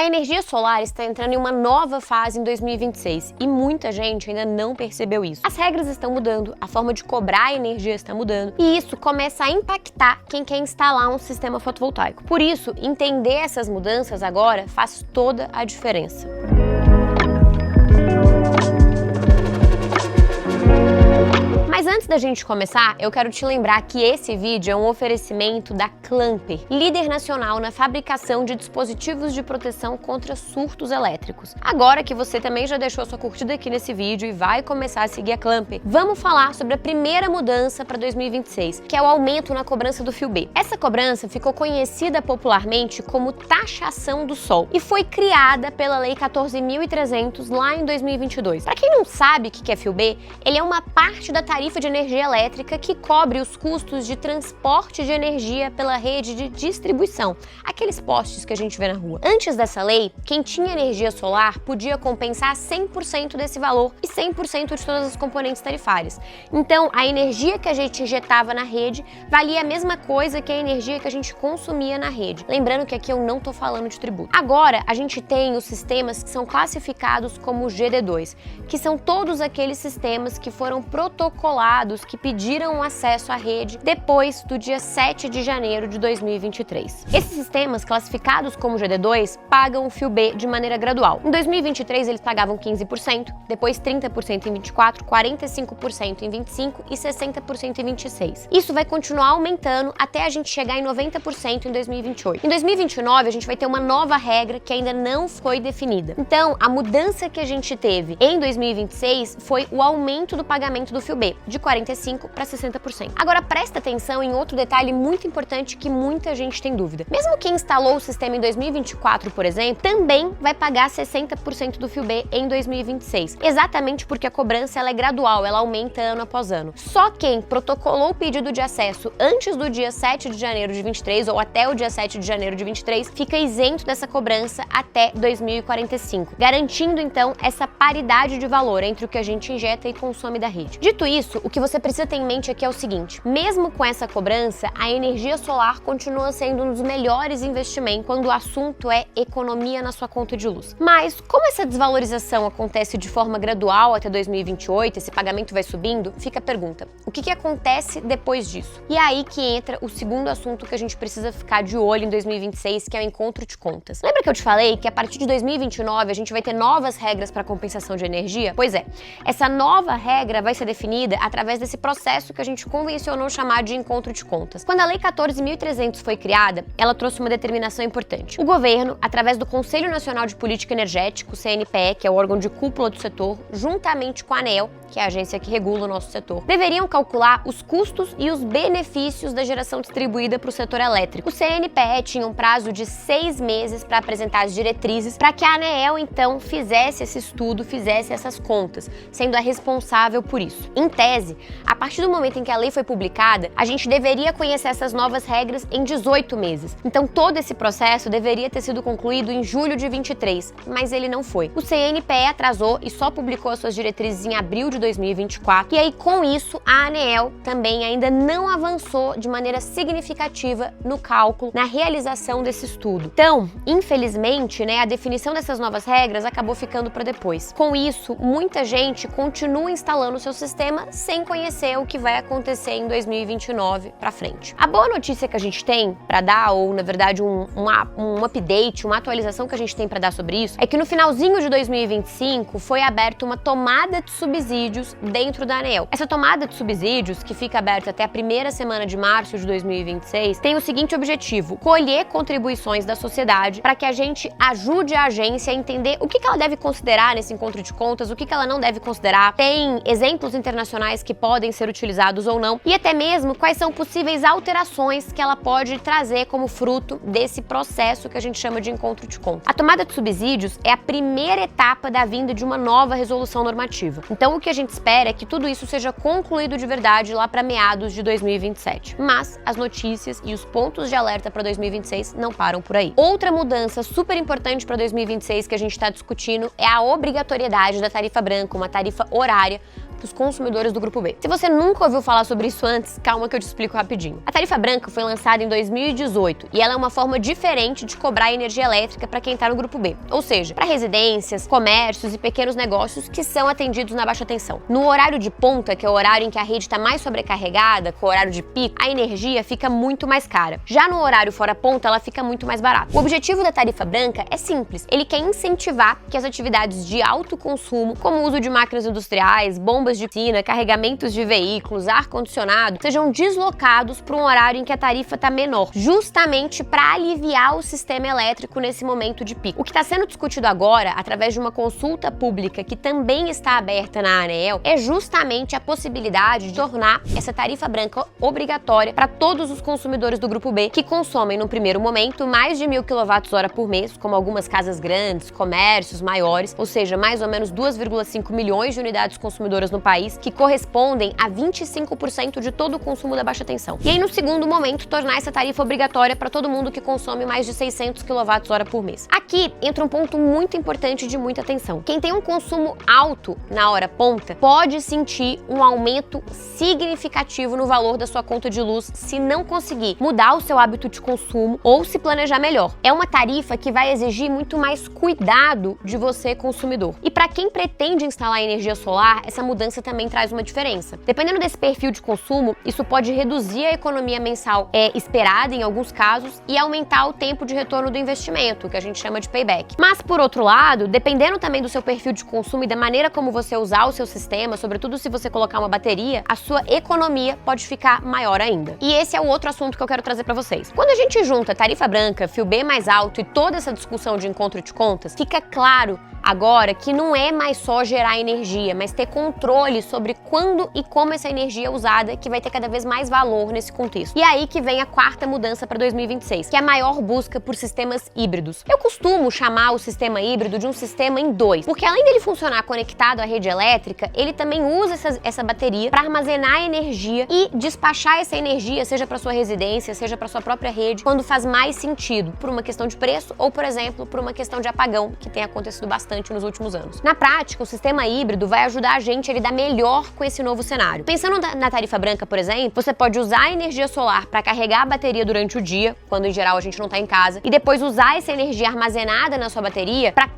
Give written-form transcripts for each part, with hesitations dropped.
A energia solar está entrando em uma nova fase em 2026 e muita gente ainda não percebeu isso. As regras estão mudando, a forma de cobrar a energia está mudando e isso começa a impactar quem quer instalar um sistema fotovoltaico. Por isso, entender essas mudanças agora faz toda a diferença. Mas antes da gente começar, eu quero te lembrar que esse vídeo é um oferecimento da Clamper, líder nacional na fabricação de dispositivos de proteção contra surtos elétricos. Agora que você também já deixou sua curtida aqui nesse vídeo e vai começar a seguir a Clamper, vamos falar sobre a primeira mudança para 2026, que é o aumento na cobrança do fio B. Essa cobrança ficou conhecida popularmente como taxação do sol e foi criada pela Lei 14.300 lá em 2022. Para quem não sabe o que é fio B, ele é uma parte da tarifa de energia elétrica que cobre os custos de transporte de energia pela rede de distribuição, aqueles postes que a gente vê na rua. Antes dessa lei, quem tinha energia solar podia compensar 100% desse valor e 100% de todas as componentes tarifárias. Então, a energia que a gente injetava na rede valia a mesma coisa que a energia que a gente consumia na rede. Lembrando que aqui eu não estou falando de tributo. Agora, a gente tem os sistemas que são classificados como GD2, que são todos aqueles sistemas que foram protocolados que pediram acesso à rede depois do dia 7 de janeiro de 2023. Esses sistemas, classificados como GD2, pagam o fio B de maneira gradual. Em 2023, eles pagavam 15%, depois 30% em 24%, 45% em 25% e 60% em 26%. Isso vai continuar aumentando até a gente chegar em 90% em 2028. Em 2029, a gente vai ter uma nova regra que ainda não foi definida. Então, a mudança que a gente teve em 2026 foi o aumento do pagamento do fio B, de 45% para 60%. Agora presta atenção em outro detalhe muito importante que muita gente tem dúvida. Mesmo quem instalou o sistema em 2024, por exemplo, também vai pagar 60% do fio B em 2026, exatamente porque a cobrança ela é gradual, ela aumenta ano após ano. Só quem protocolou o pedido de acesso antes do dia 7 de janeiro de 23 ou até o dia 7 de janeiro de 23 fica isento dessa cobrança até 2045, garantindo então essa paridade de valor entre o que a gente injeta e consome da rede. Dito isso, o que você precisa ter em mente aqui é o seguinte: mesmo com essa cobrança, a energia solar continua sendo um dos melhores investimentos quando o assunto é economia na sua conta de luz. Mas, como essa desvalorização acontece de forma gradual até 2028, esse pagamento vai subindo, fica a pergunta: o que acontece depois disso? E é aí que entra o segundo assunto que a gente precisa ficar de olho em 2026, que é o encontro de contas. Lembra que eu te falei que a partir de 2029 a gente vai ter novas regras para compensação de energia? Pois é, essa nova regra vai ser definida através desse processo que a gente convencionou chamar de encontro de contas. Quando a Lei 14.300 foi criada, ela trouxe uma determinação importante. O governo, através do Conselho Nacional de Política Energética, o CNPE, que é o órgão de cúpula do setor, juntamente com a ANEEL, que é a agência que regula o nosso setor, deveriam calcular os custos e os benefícios da geração distribuída para o setor elétrico. O CNPE tinha um prazo de 6 meses para apresentar as diretrizes para que a ANEEL, então, fizesse esse estudo, fizesse essas contas, sendo a responsável por isso. Em tese, a partir do momento em que a lei foi publicada, a gente deveria conhecer essas novas regras em 18 meses. Então, todo esse processo deveria ter sido concluído em julho de 23, mas ele não foi. O CNPE atrasou e só publicou as suas diretrizes em abril de 2024, e aí, com isso, a ANEEL também ainda não avançou de maneira significativa no cálculo, na realização desse estudo. Então, infelizmente, a definição dessas novas regras acabou ficando para depois. Com isso, muita gente continua instalando o seu sistema sem conhecer o que vai acontecer em 2029 para frente. A boa notícia que a gente tem para dar, ou na verdade um update, uma atualização que a gente tem para dar sobre isso, é que no finalzinho de 2025 foi aberta uma tomada de subsídios dentro da ANEEL. Essa tomada de subsídios, que fica aberta até a primeira semana de março de 2026, tem o seguinte objetivo: colher contribuições da sociedade para que a gente ajude a agência a entender o que ela deve considerar nesse encontro de contas, o que ela não deve considerar. Tem exemplos internacionais que podem ser utilizados ou não, e até mesmo quais são possíveis alterações que ela pode trazer como fruto desse processo que a gente chama de encontro de contas. A tomada de subsídios é a primeira etapa da vinda de uma nova resolução normativa. Então, o que a gente espera é que tudo isso seja concluído de verdade lá para meados de 2027. Mas as notícias e os pontos de alerta para 2026 não param por aí. Outra mudança super importante para 2026 que a gente está discutindo é a obrigatoriedade da tarifa branca, uma tarifa horária, para os consumidores do Grupo B. Se você nunca ouviu falar sobre isso antes, calma que eu te explico rapidinho. A tarifa branca foi lançada em 2018 e ela é uma forma diferente de cobrar energia elétrica para quem está no Grupo B, ou seja, para residências, comércios e pequenos negócios que são atendidos na baixa tensão. No horário de ponta, que é o horário em que a rede está mais sobrecarregada, com o horário de pico, a energia fica muito mais cara. Já no horário fora ponta, ela fica muito mais barata. O objetivo da tarifa branca é simples. Ele quer incentivar que as atividades de alto consumo, como o uso de máquinas industriais, bombas de piscina, carregamentos de veículos, ar-condicionado, sejam deslocados para um horário em que a tarifa está menor, justamente para aliviar o sistema elétrico nesse momento de pico. O que está sendo discutido agora, através de uma consulta pública que também está aberta na ANEEL, é justamente a possibilidade de tornar essa tarifa branca obrigatória para todos os consumidores do Grupo B que consomem, no primeiro momento, mais de 1.000 kWh por mês, como algumas casas grandes, comércios maiores, ou seja, mais ou menos 2,5 milhões de unidades consumidoras no país, que correspondem a 25% de todo o consumo da baixa tensão. E aí, no segundo momento, tornar essa tarifa obrigatória para todo mundo que consome mais de 600 kWh por mês. Aqui entra um ponto muito importante de muita atenção. Quem tem um consumo alto na hora ponta pode sentir um aumento significativo no valor da sua conta de luz se não conseguir mudar o seu hábito de consumo ou se planejar melhor. É uma tarifa que vai exigir muito mais cuidado de você, consumidor. E para quem pretende instalar energia solar, essa mudança também traz uma diferença. Dependendo desse perfil de consumo, isso pode reduzir a economia mensal esperada em alguns casos e aumentar o tempo de retorno do investimento, que a gente chama de payback. Mas, por outro lado, dependendo também do seu perfil de consumo e da maneira como você usar o seu sistema, sobretudo se você colocar uma bateria, a sua economia pode ficar maior ainda. E esse é o outro assunto que eu quero trazer para vocês. Quando a gente junta tarifa branca, fio B mais alto e toda essa discussão de encontro de contas, fica claro agora que não é mais só gerar energia, mas ter controle sobre quando e como essa energia é usada, que vai ter cada vez mais valor nesse contexto. E aí que vem a quarta mudança para 2026, que é a maior busca por sistemas híbridos. Eu costumo chamar o sistema híbrido de um sistema em dois, porque além dele funcionar conectado à rede elétrica, ele também usa essa bateria para armazenar energia e despachar essa energia, seja para sua residência, seja para sua própria rede, quando faz mais sentido, por uma questão de preço ou, por exemplo, por uma questão de apagão, que tem acontecido bastante nos últimos anos. Na prática, o sistema híbrido vai ajudar a gente a lidar melhor com esse novo cenário. Pensando na tarifa branca, por exemplo, você pode usar a energia solar para carregar a bateria durante o dia, quando em geral a gente não está em casa, e depois usar essa energia armazenada na sua bateria para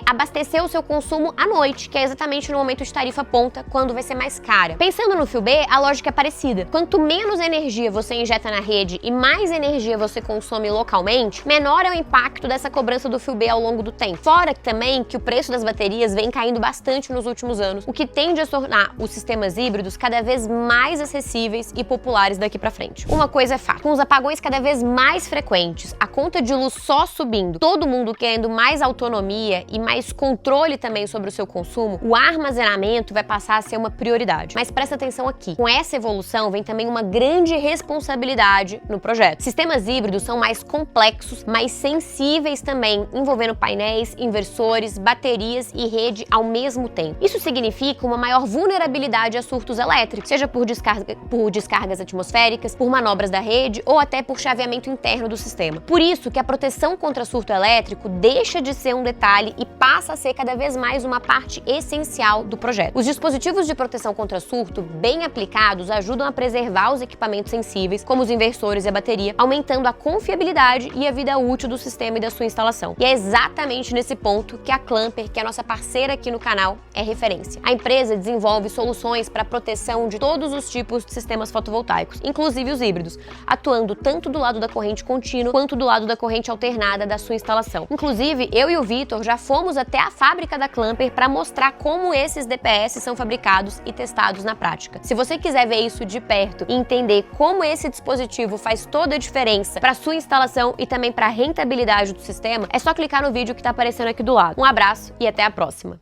abastecer o seu consumo à noite, que é exatamente no momento de tarifa ponta, quando vai ser mais cara. Pensando no fio B, a lógica é parecida. Quanto menos energia você injeta na rede e mais energia você consome localmente, menor é o impacto dessa cobrança do fio B ao longo do tempo. Fora também que o preço das baterias vem caindo bastante nos últimos anos, o que tende a tornar os sistemas híbridos cada vez mais acessíveis e populares daqui pra frente. Uma coisa é fato, com os apagões cada vez mais frequentes, a conta de luz só subindo, todo mundo querendo mais autonomia e mais controle também sobre o seu consumo, o armazenamento vai passar a ser uma prioridade. Mas presta atenção aqui, com essa evolução vem também uma grande responsabilidade no projeto. Sistemas híbridos são mais complexos, mais sensíveis também, envolvendo painéis, inversores, baterias e rede ao mesmo tempo. Isso significa uma maior vulnerabilidade a surtos elétricos, seja por descargas atmosféricas, por manobras da rede ou até por chaveamento interno do sistema. Por isso que a proteção contra surto elétrico deixa de ser um detalhe e passa a ser cada vez mais uma parte essencial do projeto. Os dispositivos de proteção contra surto, bem aplicados, ajudam a preservar os equipamentos sensíveis, como os inversores e a bateria, aumentando a confiabilidade e a vida útil do sistema e da sua instalação. E é exatamente nesse ponto que a Clamper, que é a nossa parceira aqui no canal, é referência. A empresa desenvolve soluções para proteção de todos os tipos de sistemas fotovoltaicos, inclusive os híbridos, atuando tanto do lado da corrente contínua quanto do lado da corrente alternada da sua instalação. Inclusive, eu e o Vitor já fomos até a fábrica da Clamper para mostrar como esses DPS são fabricados e testados na prática. Se você quiser ver isso de perto e entender como esse dispositivo faz toda a diferença para sua instalação e também para a rentabilidade do sistema, é só clicar no vídeo que está aparecendo aqui do lado. Um abraço e até a próxima!